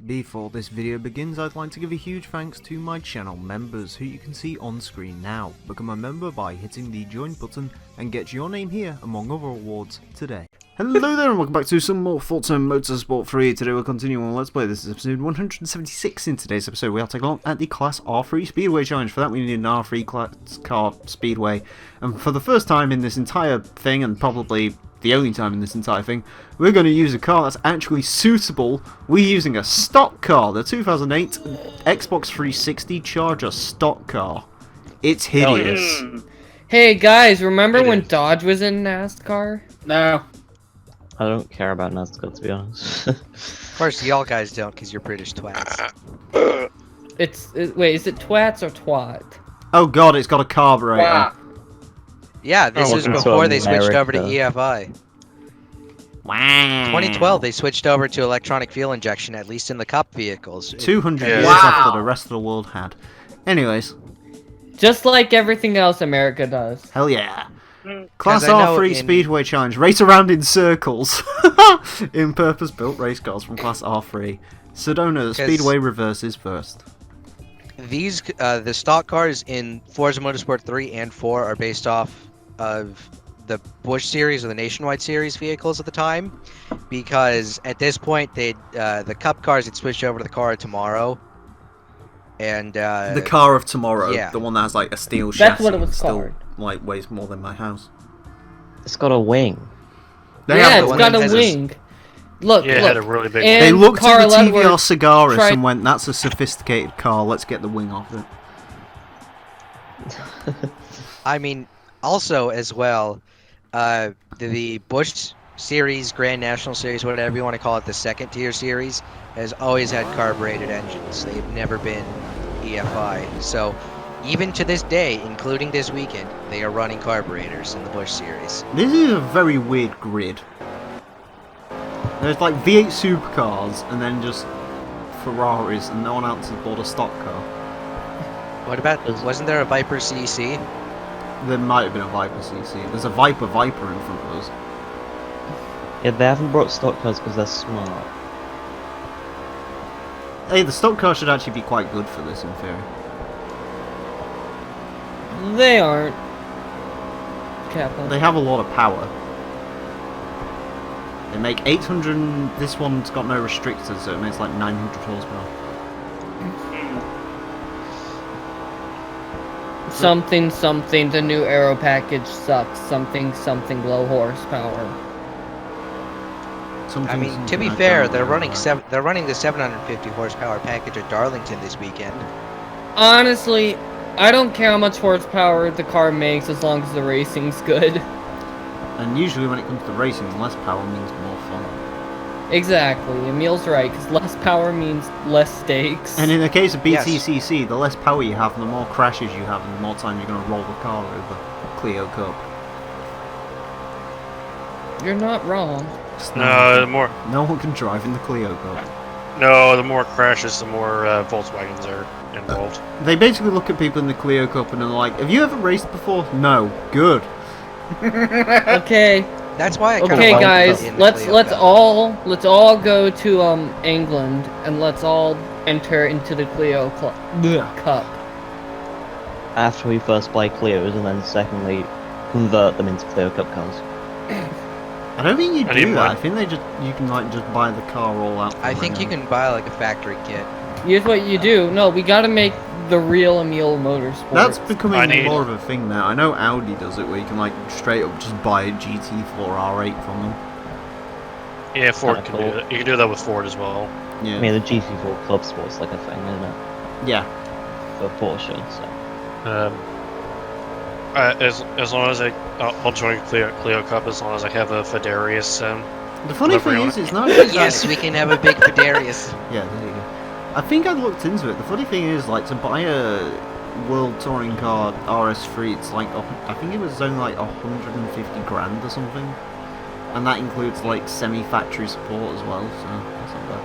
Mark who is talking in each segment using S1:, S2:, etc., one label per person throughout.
S1: Before this video begins, I'd like to give a huge thanks to my channel members, who you can see on screen now. Become a member by hitting the join button and get your name here among other awards today. Hello there and welcome back to some more Forza Motorsport 3. Today we're continuing on Let's Play. This is episode 176. In today's episode we'll take a look at the Class R3 Speedway Challenge. For that we need an R3 class car Speedway. And for the first time in this entire thing, and probably the only time in this entire thing, we're going to use a car that's actually suitable. We're using a stock car, the 2008 Xbox 360 Charger stock car. It's hideous.
S2: Hey guys, remember when Dodge was in NASCAR?
S3: No.
S4: I don't care about NASCAR, to be honest.
S5: Of course, y'all guys don't, because you're British twats.
S2: Wait, is it twats or twat?
S1: Oh god, it's got a carburetor.
S3: Wow.
S5: Yeah, this was
S4: welcome to
S5: before they switched over to
S4: America.
S5: EFI.
S1: Wow.
S5: 2012, they switched over to electronic fuel injection, at least in the Cup vehicles.
S1: 200 years
S3: Wow.
S1: after the rest of the world had. Anyways,
S2: Just like everything else America does.
S1: hell yeah. Class
S5: I know
S1: R3
S5: in-
S1: Speedway Challenge. Race around in circles in purpose-built race cars from Class R3. Sedona, the
S5: 'Cause-
S1: Speedway reverses first.
S5: These, the stock cars in Forza Motorsport 3 and 4 are based off of the Bush series or the Nationwide series vehicles at the time, because at this point the Cup cars had switched over to the car of tomorrow, and
S1: The car of tomorrow,
S5: yeah.
S1: the one that has like a steel chassis.
S2: That's what it was
S1: and still,
S2: called.
S1: like weighs more than my house.
S4: It's got a wing.
S1: They
S2: Yeah,
S1: have
S2: it's
S5: one
S2: got
S5: that
S2: a
S5: has a-
S2: wing. Look,
S6: Yeah, it
S2: look.
S6: had a really big
S2: And
S1: They looked at
S2: Carl
S1: the TVR
S2: Edwards
S1: Cigaris
S2: tried-
S1: and went, "That's a sophisticated car. Let's get the wing off it."
S5: I mean, also as well, the Bush series, Grand National series, whatever you want to call it, the second tier series, has always had carbureted engines. They've never been EFI. So even to this day, including this weekend, they are running carburetors in the Bush series.
S1: This is a very weird grid. There's like V8 supercars and then just Ferraris, and no one else has bought a stock car.
S5: What about, wasn't there a Viper CC?
S1: There might have been a Viper CC. There's a Viper in front of us.
S4: Yeah, they haven't brought stock cars because they're smart.
S1: Hey, the stock car should actually be quite good for this in theory.
S2: They aren't. Kappa.
S1: They have a lot of power. They make 800, and this one's got no restrictors, so it makes like 900 horsepower.
S2: Something, something, the new aero package sucks. Something, something, low horsepower.
S5: I mean, to be fair, they're running the 750 horsepower package at Darlington this weekend.
S2: Honestly, I don't care how much horsepower the car makes as long as the racing's good.
S1: And usually when it comes to racing, less power means more fun.
S2: Exactly, Emile's right, because less power means less stakes.
S1: And in the case of
S5: Yes.
S1: BTCC, the less power you have, the more crashes you have, and the more time you're going to roll the car over. Clio Cup.
S2: You're not wrong.
S6: No, the more
S1: No one can drive in the Clio Cup.
S6: the more crashes, the more Volkswagens are involved.
S1: They basically look at people in the Clio Cup and are like, "Have you ever raced before?" No. Good.
S2: Okay,
S5: That's why I kind
S2: okay,
S5: of
S2: guys, let's all go to England and let's all enter into the Clio Cup.
S4: After we first buy Clios and then secondly convert them into Clio Cup cars.
S1: I don't think you
S6: I need
S1: do that.
S6: one.
S1: I think you can like just buy the car all out.
S5: I think you can buy like a factory kit.
S2: Here's what you do. No, we gotta make the real Emile Motorsport.
S1: That's becoming
S6: I need-
S1: more of a thing now. I know Audi does it, where you can like straight up just buy a GT4 R8 from them.
S6: Yeah, Ford
S4: Kinda
S6: can
S4: cool.
S6: do that. You can do that with Ford as well.
S1: Yeah.
S4: I mean, the GT4 Club Sport's like a thing, isn't it?
S1: Yeah.
S4: For Porsche, so.
S6: As long as I'll join Clio Cup as long as I have a Fedarius.
S1: The funny
S6: Delivery
S1: thing
S6: on
S1: is,
S6: it.
S1: it's not. Just
S5: Yes, we can have a big Fedarius.
S1: Yeah, there you go. I think I looked into it. The funny thing is, like, to buy a World Touring Car RS3, it's like, I think it was only like 150 grand or something. And that includes like semi-factory support as well, so that's not bad.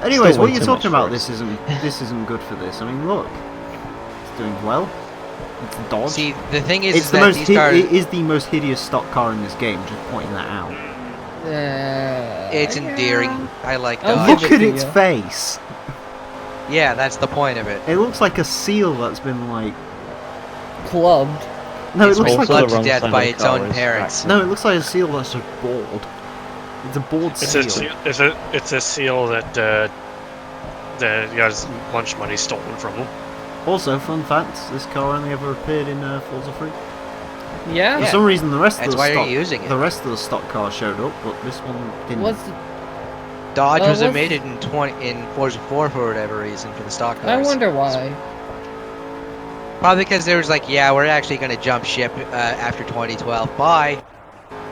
S1: Anyways,
S4: Still
S1: what
S4: way
S1: you're
S4: too
S1: talking
S4: much
S1: about,
S4: for us.
S1: this isn't good for this. I mean, look, it's doing well. It's a Dodge.
S5: See, the thing is,
S1: It's
S5: is
S1: the
S5: that
S1: most
S5: these cars.
S1: it is the most hideous stock car in this game. Just pointing that out.
S5: It's endearing. I like
S2: I'll
S5: Dodge.
S2: give
S1: Look
S2: it
S1: at
S2: to
S1: its
S2: you.
S1: face.
S5: Yeah, that's the point of it.
S1: It looks like a seal that's been like.
S2: Clubbed.
S1: No,
S5: It's
S1: it looks
S5: been
S1: like
S5: clubbed
S4: the
S5: to
S4: wrong
S5: death
S4: side
S5: by
S4: of the
S5: its
S4: car
S5: own
S4: is
S5: parents.
S4: fractured.
S1: no, it looks like a seal that's just bald. It's a bald
S6: It's a
S1: seal.
S6: it's a seal that that got his lunch money stolen from him.
S1: Also, fun fact: this car only ever appeared in Forza 3.
S2: Yeah.
S1: For some reason, the rest
S5: That's
S1: of the
S5: why
S1: stock,
S5: you're using it.
S1: the rest of the stock cars showed up, but this one didn't.
S2: What's
S5: Dodge was
S2: what's-
S5: omitted in Forza 4 for whatever reason for the stock
S2: I
S5: cars.
S2: wonder why.
S5: Probably because there was like, yeah, we're actually going to jump ship after 2012. Bye.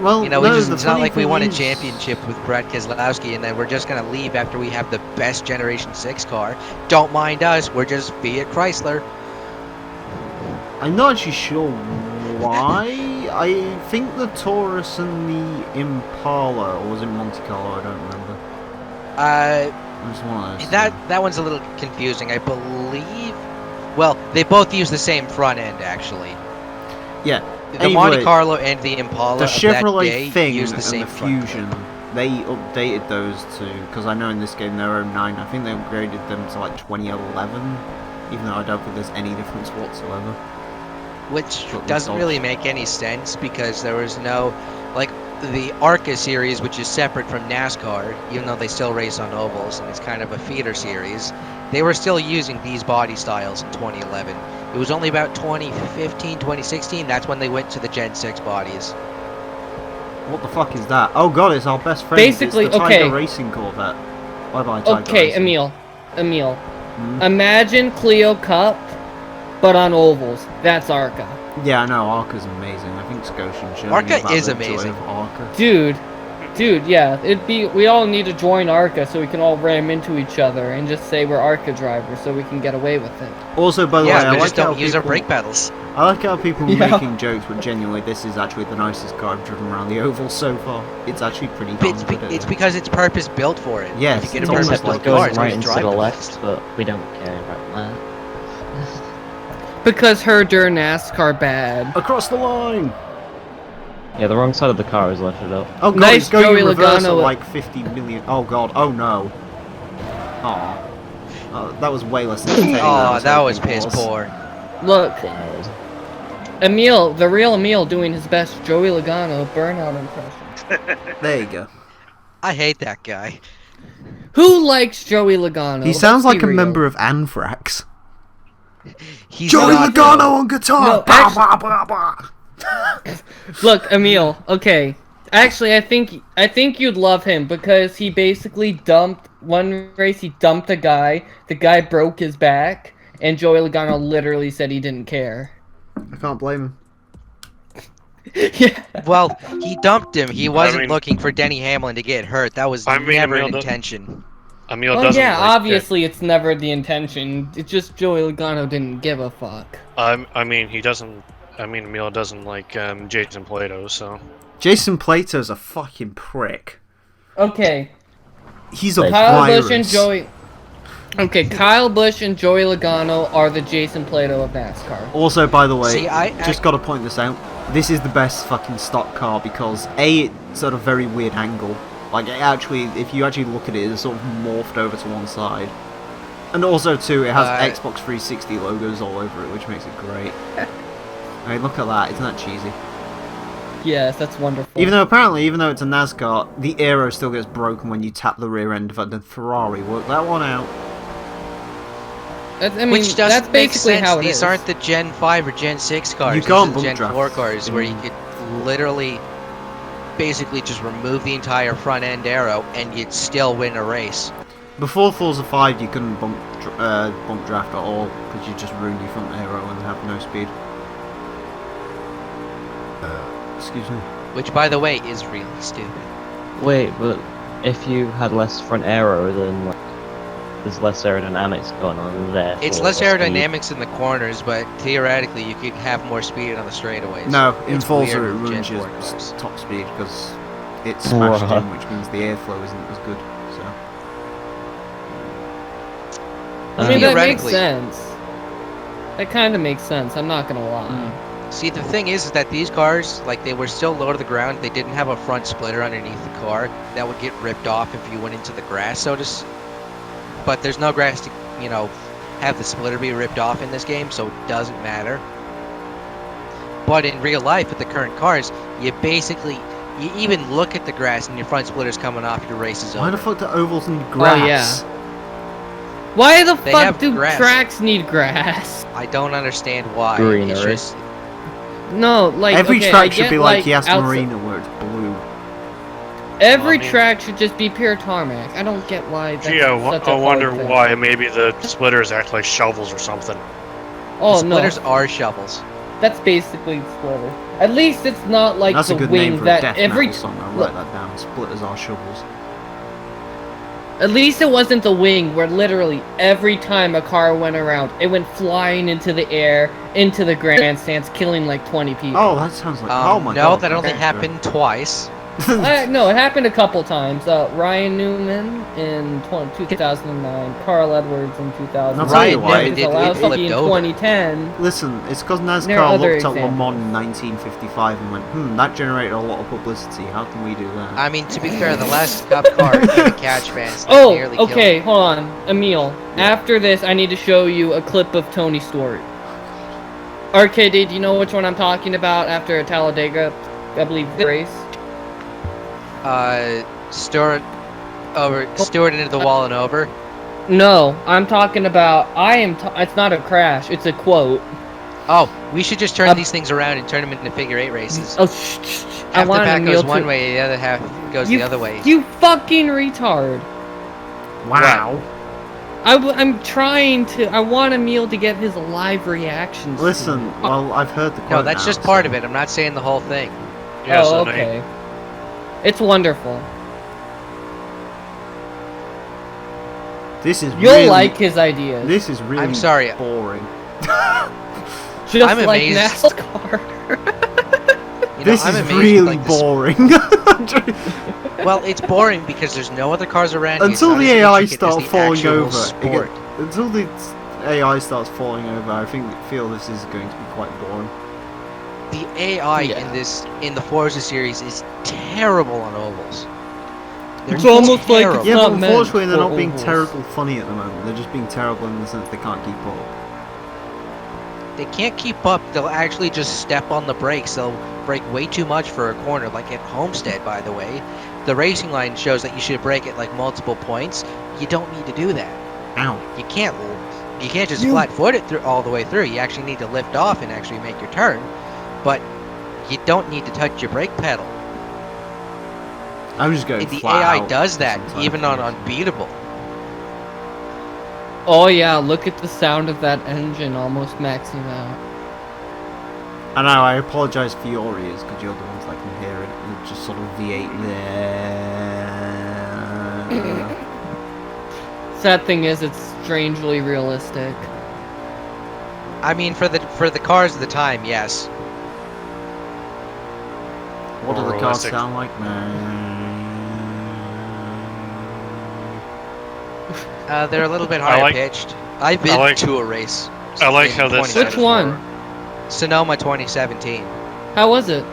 S1: Well,
S5: You know,
S1: no,
S5: it's
S1: the
S5: not
S1: funny
S5: like we
S1: thing
S5: won a
S1: is-
S5: championship with Brad Keselowski and then we're just going to leave after we have the best Generation 6 car. Don't mind us, we're just Fiat Chrysler.
S1: I'm not actually sure why. I think the Taurus and the Impala, or was it Monte Carlo? I don't remember. It was one of those.
S5: That one's a little confusing. I believe. Well, they both use the same front end, actually.
S1: Yeah.
S5: The
S1: Anyway,
S5: Monte Carlo and the Impala
S1: the
S5: of that
S1: Chevrolet
S5: day
S1: Thing
S5: use the
S1: and
S5: same
S1: the
S5: front
S1: Fusion,
S5: clip.
S1: they updated those two, because I know in this game they're 09. I think they upgraded them to like 2011, even though I don't think there's any difference whatsoever.
S5: Which
S1: But
S5: doesn't really make any sense because there was no, like, the ARCA series, which is separate from NASCAR, even though they still race on ovals and it's kind of a feeder series, they were still using these body styles in 2011. It was only about 2015, 2016, that's when they went to the Gen 6 bodies.
S1: What the fuck is that? Oh god, it's our best friend.
S2: Basically,
S1: it's the
S2: okay.
S1: Tiger Racing Corvette. Bye bye, Tiger
S2: Okay,
S1: Racing.
S2: Emile.
S1: Hmm?
S2: Imagine Clio Cup, but on ovals. That's ARCA.
S1: Yeah, I know, Arca's amazing. I think Scotian showed
S5: Arca
S1: me about
S5: is
S1: the joy
S5: amazing.
S1: of Arca.
S2: Dude, yeah. We all need to join ARCA so we can all ram into each other and just say we're ARCA drivers so we can get away with it.
S1: Also, by the way,
S5: Yeah,
S1: I
S5: but
S1: like
S5: just don't
S1: how
S5: use our
S1: people-
S5: brake pedals.
S1: I like how people were
S2: Yeah.
S1: making jokes, but genuinely, this is actually the nicest car I've driven around the oval so far. It's actually pretty
S5: But
S1: darn good at
S5: it's
S1: it.
S5: because it's purpose built for it.
S1: Yes,
S5: if you get
S1: it's
S5: a
S1: almost
S5: purpose
S4: Except
S1: like
S4: it's
S5: built car,
S4: going
S5: it's
S4: right
S5: going to
S4: into
S5: drive
S4: the
S5: the
S4: left,
S5: best.
S4: but we don't care about that.
S2: Because her during NASCAR bad.
S1: Across the line!
S4: Yeah, the wrong side of the car is lifted up.
S1: Oh god,
S2: Nice
S1: it's going
S2: Joey
S1: in reverse at
S2: Logano.
S1: like 50 million. Oh god, oh no. Aw. Oh, that was way less entertaining than I
S5: Oh, that was
S1: hoping it
S5: piss poor.
S2: Look, Emile, the real Emile doing his best Joey Logano burnout impression.
S1: There you go.
S5: I hate that guy.
S2: Who likes Joey Logano?
S1: He sounds
S2: Let's
S1: like
S2: be
S1: a
S2: real.
S1: member of Anthrax.
S5: He's
S1: Joey
S5: not,
S1: Logano
S5: though.
S1: on guitar!
S2: No,
S1: Bah,
S2: actually-
S1: bah, bah, bah.
S2: Look, Emile. Okay, actually, I think you'd love him because he basically dumped one race. He dumped a guy. The guy broke his back, and Joey Logano literally said he didn't care.
S1: I can't blame him.
S2: Yeah.
S5: Well, he dumped him. He wasn't
S6: mean-
S5: looking for Denny Hamlin to get hurt. That was
S6: I mean,
S5: never an
S6: Emile
S5: intention.
S6: Emile
S2: Well,
S6: doesn't
S2: yeah,
S6: like
S2: obviously it's never the intention. It's just Joey Logano didn't give a fuck.
S6: I mean, he doesn't. I mean, Emile doesn't like Jason Plato, so.
S1: Jason Plato's a fucking prick.
S2: Okay,
S1: He's a
S2: Kyle
S1: virus.
S2: Busch and Joey. Okay, Kyle Busch and Joey Logano are the Jason Plato of NASCAR.
S1: Also, by the way,
S5: See, I
S1: just got to point this out. This is the best fucking stock car because A, it's at a very weird angle. Like, it actually, if you actually look at it, it's sort of morphed over to one side. And also, too, it has Xbox 360 logos all over it, which makes it great. I mean, look at that. Isn't that cheesy?
S2: Yes, that's wonderful.
S1: Even though, apparently, even though it's a NASCAR, the aero still gets broken when you tap the rear end of the Ferrari. Work that one out.
S2: I mean,
S5: Which doesn't
S2: that's
S5: make
S2: basically
S5: sense.
S2: how it
S5: These
S2: is.
S5: aren't the Gen 5 or Gen 6 cars.
S1: You
S5: These
S1: can't
S5: are the
S1: bump
S5: Gen
S1: draft.
S5: 4 cars where you could literally, basically just remove the entire front end aero and you'd still win a race.
S1: Before Forza 5, you couldn't bump draft at all because you just ruined your front aero and have no speed. Excuse me.
S5: Which, by the way, is really stupid.
S4: Wait, but if you had less front aero, then like, there's less aerodynamics going on there.
S5: It's less aerodynamics in the corners, but theoretically you could have more speed on the straightaways.
S1: No, in
S5: It's
S1: Forza it
S5: weird with
S1: ruins
S5: Gen
S1: your
S5: 4 cars.
S1: top speed because it's smashed
S4: Right.
S1: in, which means the airflow isn't as good. So
S2: I mean, that makes
S5: Theoretically.
S2: sense. That kind of makes sense. I'm not gonna lie.
S5: See, the thing is that these cars, like, they were still low to the ground. They didn't have a front splitter underneath the car that would get ripped off if you went into the grass, but there's no grass to, have the splitter be ripped off in this game, so it doesn't matter. But in real life, with the current cars, you even look at the grass and your front splitter's coming off, your race is over.
S1: Why the fuck do ovals need grass?
S2: Oh, yeah. Why the
S5: They
S2: fuck
S5: have
S2: do
S5: grass.
S2: tracks need grass?
S5: I don't understand why.
S4: Greenery.
S5: It's just,
S2: No, like,
S1: Every
S2: okay, I
S1: track should
S2: get,
S1: be like Yas
S2: outside-
S1: Marina where it's blue.
S2: Every
S6: Well, I mean-
S2: track should just be pure tarmac. I don't get why that's
S6: Gee,
S2: such
S6: I
S2: a
S6: wonder
S2: hard thing.
S6: why maybe the splitters act like shovels or something.
S2: Oh,
S5: the
S2: no.
S5: splitters are shovels.
S2: That's basically the splitter. At least it's not like
S1: That's
S2: the
S1: a good
S2: wing
S1: name for a
S2: that
S1: death
S2: every.
S1: metal song. I'll
S2: Look,
S1: write that down. Splitters are shovels.
S2: at least it wasn't the wing where literally every time a car went around, it went flying into the air, into the grandstands, killing like 20 people.
S1: Oh, that sounds like. Oh my
S5: no,
S1: god.
S5: that only
S1: okay.
S5: happened twice.
S2: No, it happened a couple times. Ryan Newman in 2009, Carl Edwards in 2000.
S1: I'll tell you
S5: Ryan
S1: why.
S5: Newman did
S2: Lowski in
S5: flipped over.
S2: 2010.
S1: Listen, it's because
S2: There are
S1: NASCAR
S2: other
S1: looked at Le Mans
S2: examples.
S1: in 1955 and went, that generated a lot of publicity. How can we do that?
S5: I mean, to be fair, the last Cup car in the catch fans that
S2: Oh,
S5: nearly killed
S2: okay,
S5: him.
S2: hold on. Emile, after this, I need to show you a clip of Tony Stewart. RKD, do you know which one I'm talking about after a Talladega, I believe, race?
S5: Stewart into the wall and over.
S2: No, I'm talking about, it's not a crash, it's a quote.
S5: Oh, we should just turn
S2: Uh,
S5: these things around and turn them into figure 8 races.
S2: Oh, shh. I
S5: Half the
S2: want
S5: pack
S2: Emile
S5: goes
S2: to...
S5: one way, the other half goes the other way.
S2: You fucking retard.
S1: Wow.
S2: I'm trying to, I want Emile to get his live reactions. to
S1: Listen,
S2: it.
S1: well, I've heard the quote
S5: No, that's
S1: now,
S5: just part
S1: so-
S5: of it. I'm not saying the whole thing.
S6: Yes,
S2: Oh,
S6: and I-
S2: okay. It's wonderful.
S1: This is
S2: You'll
S1: really,
S2: like his ideas.
S1: This is really
S5: I'm sorry.
S1: boring.
S2: Just
S5: I'm
S2: like
S5: amazed.
S2: NASCAR.
S1: This
S5: I'm
S1: is
S5: amazed with,
S1: really
S5: like, this-
S1: boring.
S5: Well, it's boring because there's no other cars around you. It's
S1: Until
S5: not
S1: the
S5: as
S1: AI
S5: intricate as
S1: start
S5: the
S1: falling
S5: actual
S1: over.
S5: Sport.
S1: Until the AI starts falling over, I feel this is going to be quite boring.
S5: The AI
S2: Yeah.
S5: in the Forza series is terrible on ovals. They're
S2: It's almost like
S5: terrible.
S2: it's
S1: Yeah,
S2: not
S1: but
S2: meant
S1: unfortunately they're
S2: for
S1: not being
S2: ovals.
S1: terrible funny at the moment. They're just being terrible in the sense they can't keep up.
S5: They can't keep up. They'll actually just step on the brakes. They'll brake way too much for a corner, like at Homestead, by the way. The racing line shows that you should brake at like multiple points. You don't need to do that.
S1: Ow.
S5: You can't just flat foot it through all the way through. You actually need to lift off and actually make your turn. But you don't need to touch your brake pedal.
S1: I'm just going
S5: And the
S1: flat
S5: AI
S1: out
S5: does that
S1: sometimes.
S5: even on Unbeatable.
S2: Oh yeah, look at the sound of that engine almost maxing out.
S1: I know, I apologise for your ears because you're the ones that can hear it. It's just sort of V8 there.
S2: Sad thing is, it's strangely realistic.
S5: I mean, for the cars of the time, yes.
S1: What do
S6: More
S1: the cars
S6: realistic.
S1: sound like, man?
S5: They're a little bit
S6: I
S5: higher
S6: like-
S5: pitched. I've been
S6: like-
S5: to a race.
S6: I like
S5: in
S6: how this-
S2: Which
S5: 2024.
S2: one?
S5: Sonoma 2017.
S2: How was it?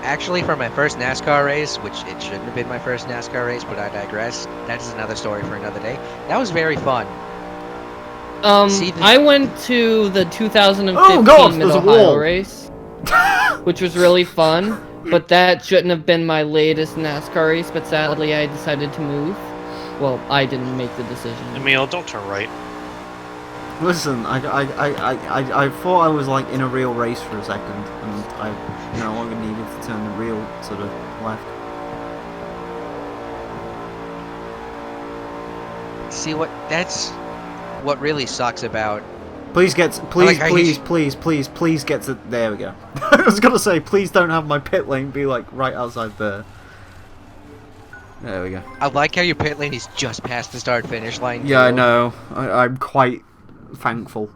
S5: Actually, for my first NASCAR race, which it shouldn't have been my first NASCAR race, but I digress. That is another story for another day. That was very fun. See, the-
S2: I went to the 2015
S1: Oh, God, there's a
S2: Mid-Ohio
S1: wall.
S2: race, which was really fun, but that shouldn't have been my latest NASCAR race, but sadly I decided to move. Well, I didn't make the decision.
S6: Emile, don't turn right.
S1: Listen, I thought I was like in a real race for a second, and I no longer needed to turn the real sort of left.
S5: See that's what really sucks about.
S1: Please get,
S5: like how you-
S1: please get to. There we go. I was gonna say, please don't have my pit lane be like right outside there. There we go.
S5: I like how your pit lane is just past the start finish line.
S1: Yeah, I
S5: too.
S1: know. I'm quite thankful.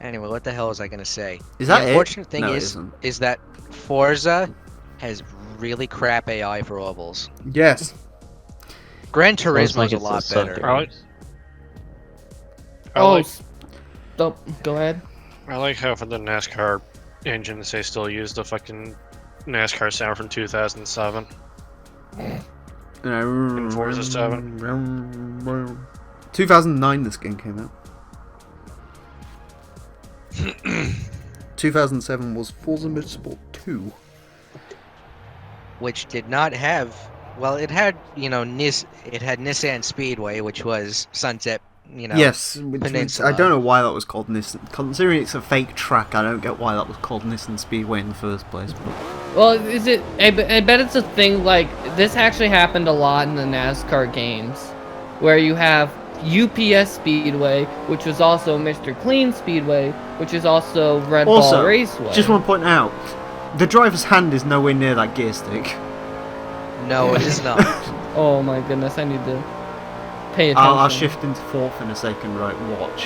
S5: Anyway, what the hell was I gonna say?
S1: Is that
S5: the
S1: it?
S5: unfortunate thing
S1: No, it
S5: is
S1: isn't.
S5: that Forza has really crap AI for ovals.
S1: Yes.
S5: Gran
S4: Sounds
S5: Turismo
S4: like
S5: is a
S4: it's
S5: lot
S4: subject.
S5: better.
S6: I like- I
S2: Oh,
S6: like-
S2: go ahead.
S6: I like how for the NASCAR engines they still use the fucking NASCAR sound from 2007. In Forza 7.
S1: 2009 this game came out. 2007 was Forza Motorsport 2.
S5: Which did not have. Well, it had it had Nissan Speedway, which was Sunset.
S1: Yes, which
S5: Peninsula.
S1: I don't know why that was called Nissan. Considering it's a fake track, I don't get why that was called Nissan Speedway in the first place. But
S2: Well, is it? I bet it's a thing like this actually happened a lot in the NASCAR games, where you have UPS Speedway, which was also Mr. Clean Speedway, which is also Red Ball Raceway.
S1: Just want to point out, the driver's hand is nowhere near that gear stick.
S5: No, it is not.
S2: Oh my goodness, I need to pay attention.
S1: I'll shift into fourth in a second, right, watch.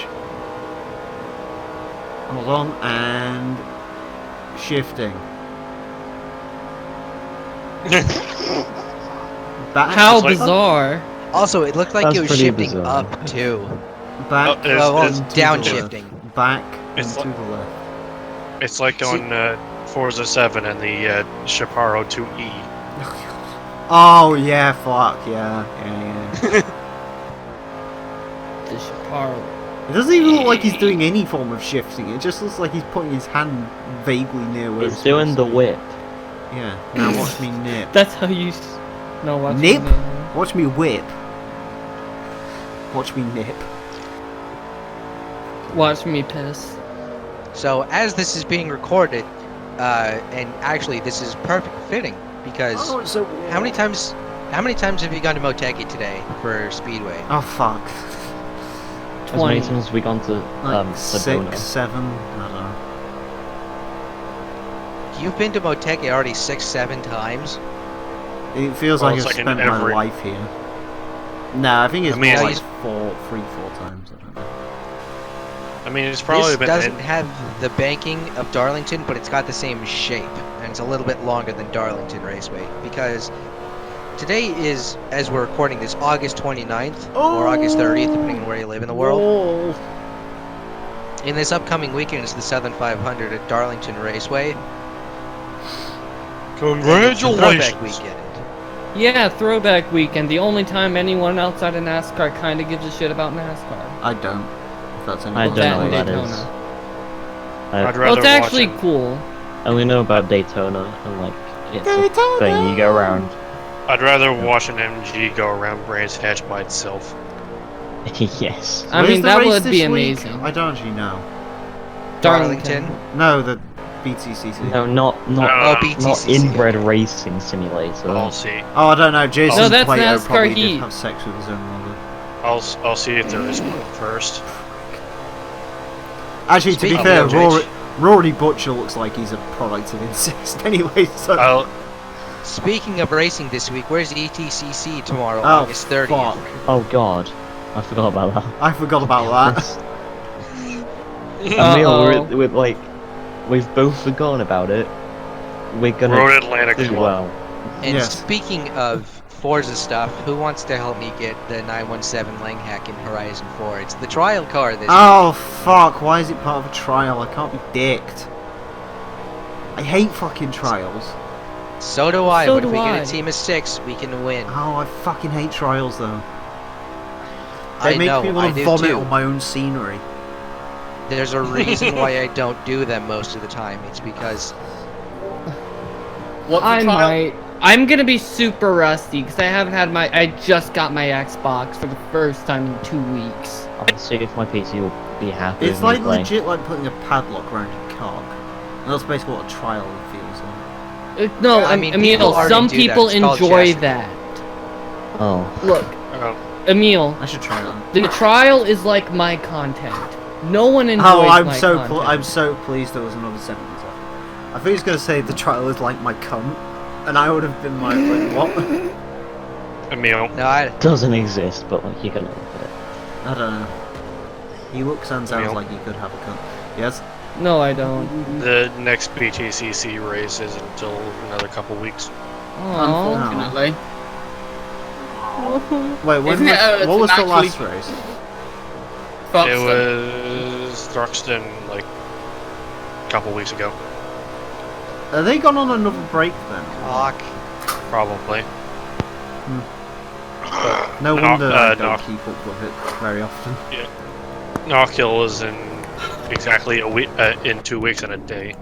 S1: Hold on, and shifting. Back,
S2: How
S6: like-
S2: bizarre!
S5: Also, it looked like
S4: That's
S5: it was
S4: pretty
S5: shifting
S4: bizarre.
S5: up too.
S1: back,
S6: Oh, it's
S1: and to
S5: downshifting.
S1: the left. Back and
S6: It's
S1: to
S6: like-
S1: the left.
S6: It's like on Forza 7 and the Chaparro 2E.
S1: Oh yeah, fuck yeah.
S2: The Chaparro.
S1: It doesn't even look like he's doing any form of shifting. It just looks like he's putting his hand vaguely near where
S4: It's doing
S1: supposed
S4: the
S1: to be.
S4: whip.
S1: Yeah. Now watch me nip.
S2: That's how you. No, watch
S1: Nip?
S2: me.
S1: Watch me whip. Watch me nip.
S2: Watch me piss.
S5: So as this is being recorded, and actually this is perfect fitting because
S1: Oh, so
S5: how many times have you gone to Motegi today for Speedway?
S1: Oh fuck.
S4: As many
S2: 20.
S4: times as we gone to
S1: Like
S4: Sedona.
S1: 6, 7. I don't know.
S5: You've been to Motegi already 6-7 times.
S1: It feels
S6: Well,
S1: like
S6: it's
S1: I've
S6: like in
S1: spent my
S6: every-
S1: life here. Nah, I think it's
S6: I mean,
S1: more
S5: it's-
S1: like 4 times. I don't know.
S6: I mean, it's probably
S5: This
S6: been.
S5: doesn't have the banking of Darlington, but it's got the same shape, and it's a little bit longer than Darlington Raceway because today is, as we're recording this, August 29th or August 30th, depending on where you live in the world.
S1: Whoa.
S5: In this upcoming weekend is the Southern 500 at Darlington Raceway. and it's the
S6: Congratulations!
S5: Throwback weekend.
S2: Yeah, throwback weekend. The only time anyone outside of NASCAR kind of gives a shit about NASCAR.
S1: I don't. If that's any
S4: I don't
S2: That
S4: know what
S2: and
S4: that
S2: Daytona.
S4: is.
S6: I'd
S4: I
S6: rather
S2: Well, it's actually
S6: watch
S2: cool.
S4: only know about Daytona and like it's a thing you go around.
S6: I'd rather watch an MG go around Brands Hatch by itself.
S4: Yes.
S2: I
S1: Where's
S2: mean,
S1: the
S2: that
S1: race
S2: would be
S1: this week?
S2: amazing.
S1: I don't actually know.
S5: Darlington.
S1: No, the BTCC.
S4: No, not
S6: Oh,
S4: not
S5: BTCC.
S4: inbred racing simulator.
S6: I'll see.
S1: Oh, I don't know. Jason
S2: No, that's
S1: Plato
S2: NASCAR
S1: probably
S2: Heat.
S1: did have sex with his own mother.
S6: I'll see if there is one first.
S1: Actually, to be
S5: Speaking
S1: fair,
S5: of which-
S1: Rory Butcher looks like he's a product of incest anyway, so...
S6: I'll
S5: Speaking of racing this week, where's ETCC tomorrow,
S1: Oh,
S5: August 30th?
S1: fuck.
S4: Oh god, I forgot about that.
S1: I forgot about that.
S4: Emile,
S2: Uh-oh.
S4: we're like, we've both forgotten about it. We're gonna
S6: Road Atlantic
S4: do
S6: Club.
S4: well.
S5: And
S1: Yes.
S5: speaking of Forza stuff, who wants to help me get the 917 Langhack in Horizon 4? It's the trial car this
S1: Oh, fuck. Why is it part of a trial? I can't be dicked. I hate fucking trials.
S5: week. So do I,
S2: So
S5: but if
S2: do
S5: we
S2: I.
S5: get a team of 6, we can win.
S1: Oh, I fucking hate trials, though. They
S5: I
S1: make
S5: know,
S1: me
S5: I
S1: want to
S5: do
S1: vomit
S5: too.
S1: on my own scenery.
S5: There's a reason why I don't do them most of the time. It's because
S2: I'm gonna be super rusty because I haven't had my. I just got my Xbox for the first time in 2 weeks.
S4: I'll see if my PC will be happy
S1: It's
S4: with me
S1: like
S4: playing.
S1: legit like putting a padlock around your cock. And that's basically what a trial feels like.
S2: No,
S5: Yeah, I
S2: I
S5: mean,
S2: mean,
S5: people
S2: Emile,
S5: already
S2: some
S5: do that.
S2: people
S5: It's called
S2: enjoy
S5: chastity.
S2: that.
S4: Oh.
S2: Look,
S6: Oh,
S2: Emile,
S1: I should try that.
S2: the trial is like my content. No one enjoys
S1: Oh, I'm
S2: my
S1: so
S2: content.
S1: I'm so pleased there was another sentence. I thought he was gonna say the trial is like my cunt, and I would have been like what?
S6: Emile.
S5: no, I
S4: Doesn't exist, but like you can look at it.
S1: I don't know. He looks and sounds
S6: Emil?
S1: like he could have a cunt. Yes.
S2: No, I don't.
S6: The next BTCC race is until another couple weeks.
S2: Aww.
S3: Unfortunately.
S1: Wait, when
S3: Isn't it,
S1: what was the
S3: actually-
S1: last race?
S6: It was Thruxton like couple weeks ago.
S1: Are they gone on another break then?
S5: Hawk.
S6: Probably.
S1: No
S6: Knock-
S1: wonder I don't
S6: knock.
S1: keep up with it very often.
S6: Knockhill is in exactly a week, in 2 weeks and a day.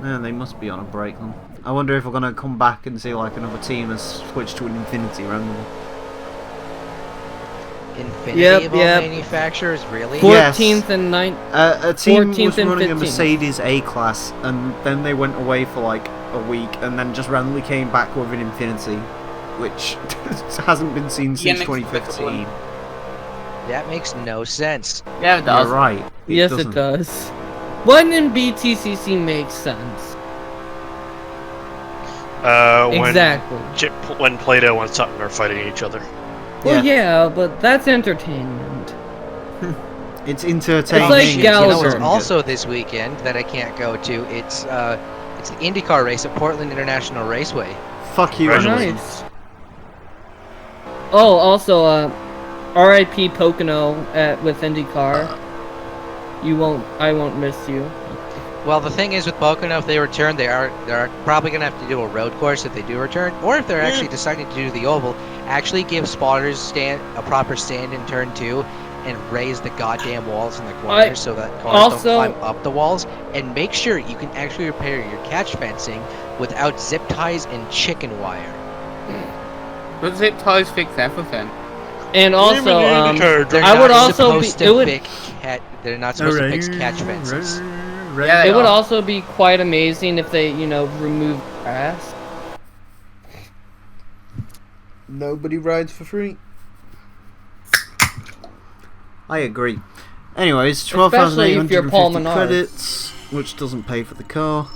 S1: Yeah, they must be on a break then. I wonder if we're gonna come back and see like another team has switched to an Infinity randomly.
S5: Infinity
S2: Yep,
S5: of all
S2: yep.
S5: manufacturers, really?
S1: Yes.
S2: 14th and 9th.
S1: A team
S2: 14th
S1: was
S2: and
S1: running a
S2: 15th.
S1: Mercedes A-Class, and then they went away for like a week, and then just randomly came back with an Infinity, which hasn't been seen since
S3: Inexplicable.
S1: 2015.
S5: That makes no sense.
S3: Yeah, it does.
S1: You're right.
S2: Yes,
S1: doesn't.
S2: it does. One in BTCC makes sense.
S6: When
S2: Exactly.
S6: when Plato and Sutton are fighting each other.
S2: Well, yeah, but that's entertainment.
S1: It's entertaining.
S2: It's like
S5: You know
S2: Gallagher.
S5: what's also this weekend that I can't go to? It's the IndyCar race at Portland International Raceway.
S1: Fuck you,
S6: Congratulations.
S1: Emily.
S2: Nice. Oh, also, R.I.P. Pocono with IndyCar. I won't miss you.
S5: Well, the thing is with Pocono, if they return, they're probably gonna have to do a road course if they do return, or if they're actually deciding to do the oval, actually give spotters a proper stand in turn 2, and raise the goddamn walls in the corners so that cars don't climb up the walls, and make sure you can actually repair your catch fencing without zip ties and chicken wire.
S3: But zip ties fix everything.
S2: And also,
S5: They're
S2: I would
S5: not
S2: also be.
S5: supposed
S2: It
S5: to
S2: would.
S5: they're not supposed to fix catch fences.
S3: Yeah,
S2: It would also be quite amazing if they, removed grass.
S1: Nobody rides for free. I agree. Anyways,
S2: Especially if you're Paul
S1: 12,850
S2: Menard.
S1: credits, which doesn't pay for the car.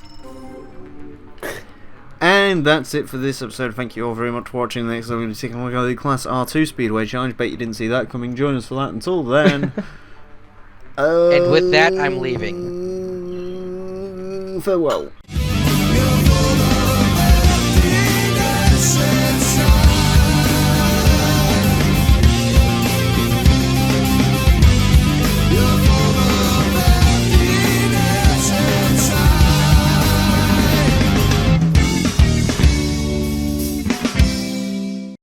S1: And that's it for this episode. Thank you all very much for watching. Next, I'm going to be taking a look at the Class R2 Speedway Challenge. Bet you didn't see that coming. Join us for that. Until then.
S5: And with that, I'm leaving.
S1: Farewell.